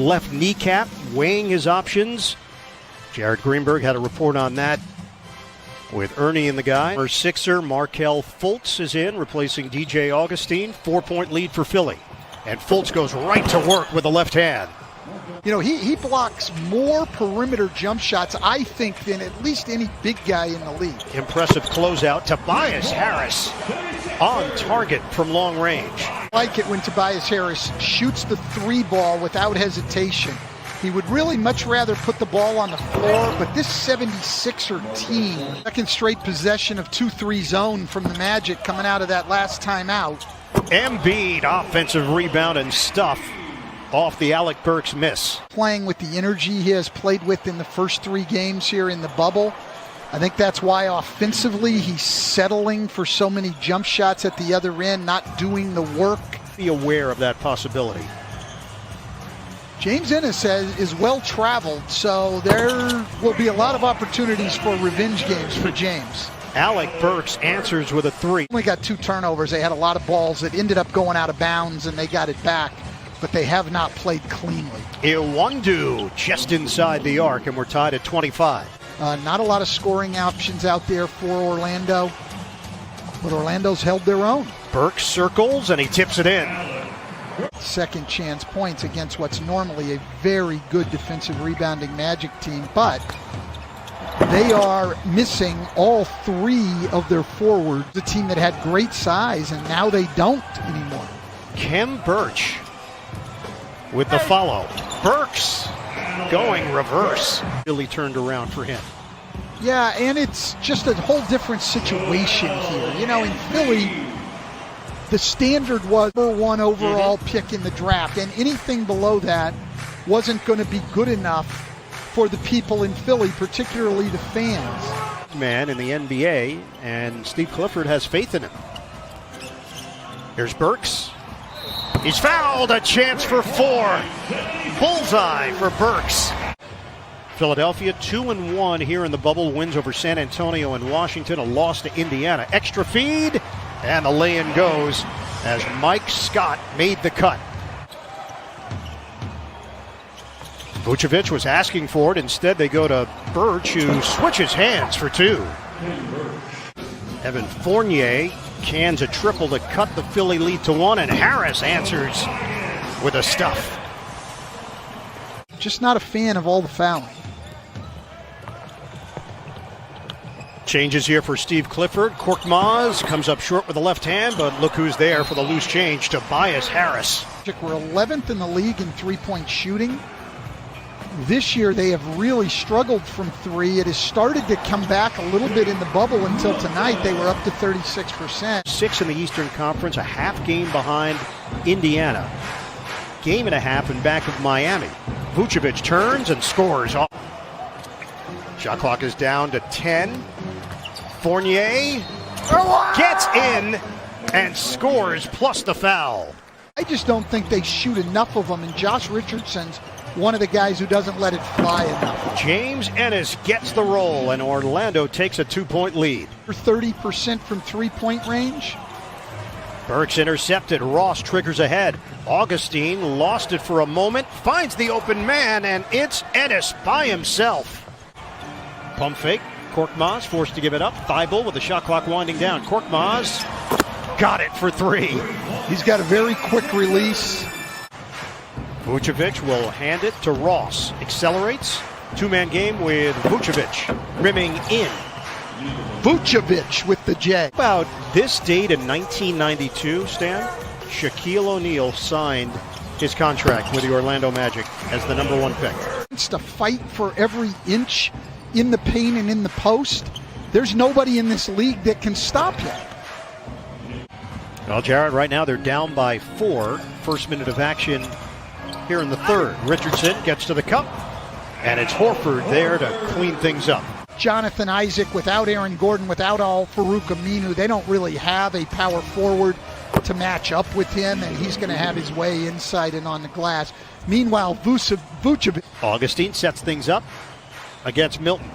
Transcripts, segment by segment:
Left kneecap, weighing his options. Jared Greenberg had a report on that with Ernie and the guy. Our Sixer, Markelle Fultz is in, replacing DJ Augustine. 4-point lead for Philly. And Fultz goes right to work with the left hand. You know, he blocks more perimeter jump shots, I think, than at least any big guy in the league. Impressive closeout. Tobias Harris on target from long range. I like it when Tobias Harris shoots the three ball without hesitation. He would really much rather put the ball on the floor, but this 76er team, second straight possession of 2-3 zone from the Magic coming out of that last timeout. Embiid, offensive rebound and stuff off the Alec Burks miss. Playing with the energy he has played with in the first 3 games here in the bubble. I think that's why offensively he's settling for so many jump shots at the other end, not doing the work. Be aware of that possibility. James Ennis is well-traveled, so there will be a lot of opportunities for revenge games for James. Alec Burks answers with a 3. Only got 2 turnovers. They had a lot of balls that ended up going out of bounds, and they got it back, but they have not played cleanly. Iwundu just inside the arc, and we're tied at 25. Not a lot of scoring options out there for Orlando, but Orlando's held their own. Burks circles, and he tips it in. Second chance points against what's normally a very good defensive rebounding Magic team, but they are missing all 3 of their forwards. The team that had great size, and now they don't anymore. Khem Birch with the follow. Burks going reverse. Really turned around for him. Yeah, and it's just a whole different situation here. You know, in Philly, the standard was number 1 overall pick in the draft, and anything below that wasn't going to be good enough for the people in Philly, particularly the fans. Man in the NBA, and Steve Clifford has faith in him. Here's Burks. He's fouled. A chance for 4. Bullseye for Burks. Philadelphia 2-1 here in the bubble. Wins over San Antonio and Washington. A loss to Indiana. Extra feed. And the lay-in goes as Mike Scott made the cut. Vucevic was asking for it. Instead, they go to Birch, who switches hands for 2. Evan Fournier cans a triple to cut the Philly lead to 1, and Harris answers with a stuff. Just not a fan of all the fouling. Changes here for Steve Clifford. Korkmaz comes up short with the left hand, but look who's there for the loose change. Tobias Harris. We're 11th in the league in three-point shooting. This year they have really struggled from 3. It has started to come back a little bit in the bubble until tonight. They were up to 36%. 6 in the Eastern Conference, a half game behind Indiana. Game and a half in back of Miami. Vucevic turns and scores. Shot clock is down to 10. Fournier gets in and scores, plus the foul. I just don't think they shoot enough of them, and Josh Richardson's one of the guys who doesn't let it fly enough. James Ennis gets the roll, and Orlando takes a 2-point lead. 30% from three-point range. Burks intercepted. Ross triggers ahead. Augustine lost it for a moment, finds the open man, and it's Ennis by himself. Pump fake. Korkmaz forced to give it up. Thibault with the shot clock winding down. Korkmaz got it for 3. He's got a very quick release. Vucevic will hand it to Ross. Accelerates. 2-man game with Vucevic rimming in. Vucevic with the J. About this date in 1992, Stan, Shaquille O'Neal signed his contract with the Orlando Magic as the number 1 pick. It's to fight for every inch in the paint and in the post. There's nobody in this league that can stop him. Well, Jared, right now they're down by 4. First minute of action here in the 3rd. Richardson gets to the cup, and it's Horford there to clean things up. Jonathan Isaac, without Aaron Gordon, without Al-Farouq Aminu, they don't really have a power forward to match up with him, and he's going to have his way inside and on the glass. Meanwhile, Vucevic. Augustine sets things up against Milton.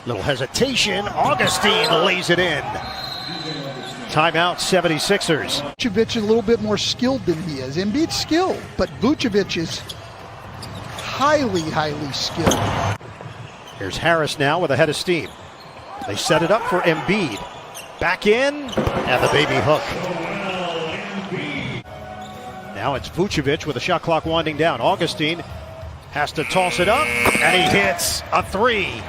Little hesitation. Augustine lays it in. Timeout, 76ers. Vucevic is a little bit more skilled than he is. Embiid's skilled, but Vucevic is highly, highly skilled. Here's Harris now with a head of steam. They set it up for Embiid. Back in, and the baby hook. Now it's Vucevic with the shot clock winding down. Augustine has to toss it up, and he hits a three.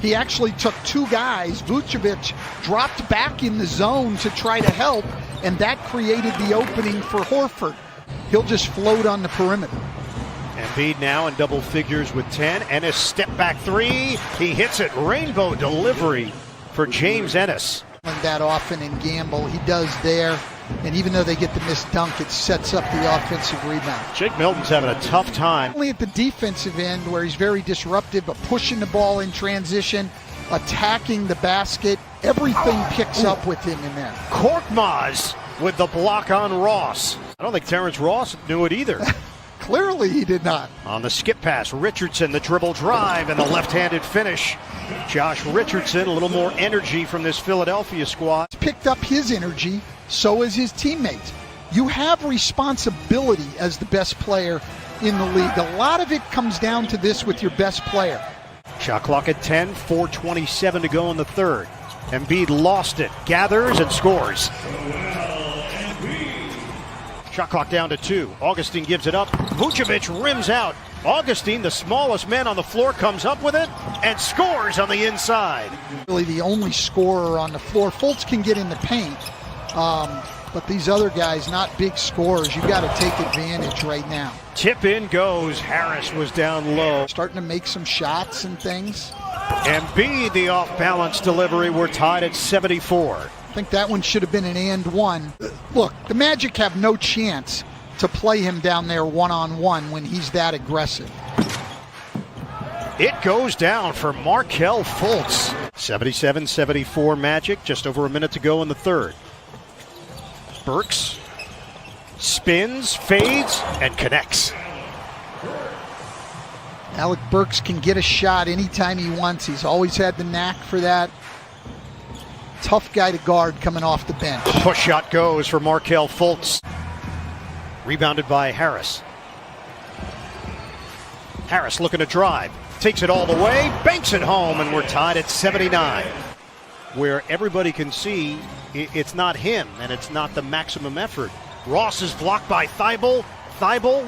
He actually took two guys. Vucevic dropped back in the zone to try to help, and that created the opening for Horford. He'll just float on the perimeter. Embiid now in double figures with 10. Ennis step back three. He hits it. Rainbow delivery for James Ennis. That often in Gamble, he does there. And even though they get the missed dunk, it sets up the offensive rebound. Jake Milton's having a tough time. Only at the defensive end where he's very disruptive, but pushing the ball in transition, attacking the basket, everything picks up with him in there. Korkmaz with the block on Ross. I don't think Terrence Ross knew it either. Clearly he did not. On the skip pass, Richardson, the dribble drive, and the left-handed finish. Josh Richardson, a little more energy from this Philadelphia squad. He's picked up his energy, so has his teammates. You have responsibility as the best player in the league. A lot of it comes down to this with your best player. Shot clock at 10, 4:27 to go in the third. Embiid lost it, gathers and scores. Shot clock down to 2. Augustine gives it up. Vucevic rims out. Augustine, the smallest man on the floor, comes up with it and scores on the inside. Really the only scorer on the floor. Fultz can get in the paint, but these other guys, not big scorers. You've got to take advantage right now. Tip in goes. Harris was down low. Starting to make some shots and things. Embiid, the off-balance delivery. We're tied at 74. I think that one should have been an and one. Look, the Magic have no chance to play him down there one-on-one when he's that aggressive. It goes down for Markelle Fultz. 77-74 Magic, just over a minute to go in the third. Burks spins, fades, and connects. Alec Burks can get a shot anytime he wants. He's always had the knack for that. Tough guy to guard coming off the bench. Push shot goes for Markelle Fultz. Rebounded by Harris. Harris looking to drive. Takes it all the way, banks it home, and we're tied at 79. Where everybody can see it's not him, and it's not the maximum effort. Ross is blocked by Thibault. Thibault,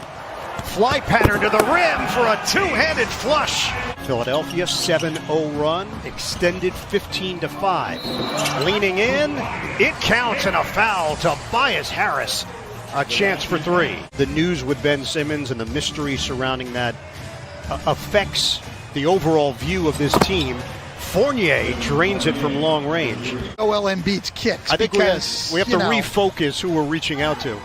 fly pattern to the rim for a two-handed flush. Philadelphia 7-0 run, extended 15-5. Leaning in, it counts, and a foul to Tobias Harris. A chance for three. The news with Ben Simmons and the mystery surrounding that affects the overall view of this team. Fournier drains it from long range. Joel Embiid's kicks. I think we have to refocus who we're reaching out to.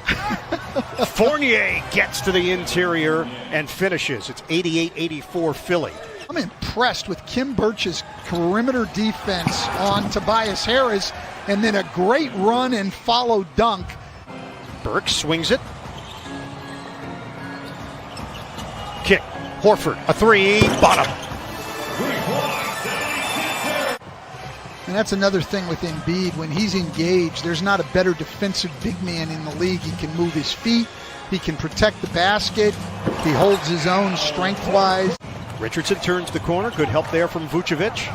Fournier gets to the interior and finishes. It's 88-84 Philly. I'm impressed with Kim Birch's perimeter defense on Tobias Harris, and then a great run and follow dunk. Burks swings it. Kick. Horford, a three, bottom. And that's another thing with Embiid. When he's engaged, there's not a better defensive big man in the league. He can move his feet. He can protect the basket. He holds his own strength-wise. Richardson turns the corner. Good help there from Vucevic.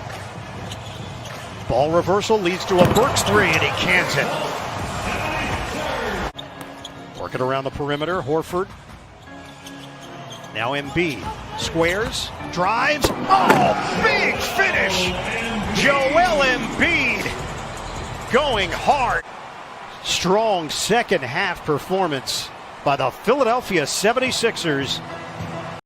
Ball reversal leads to a Burks three, and he cans it. Working around the perimeter, Horford. Now Embiid. Squares, drives. Oh, big finish! Joel Embiid going hard. Strong second half performance by the Philadelphia 76ers.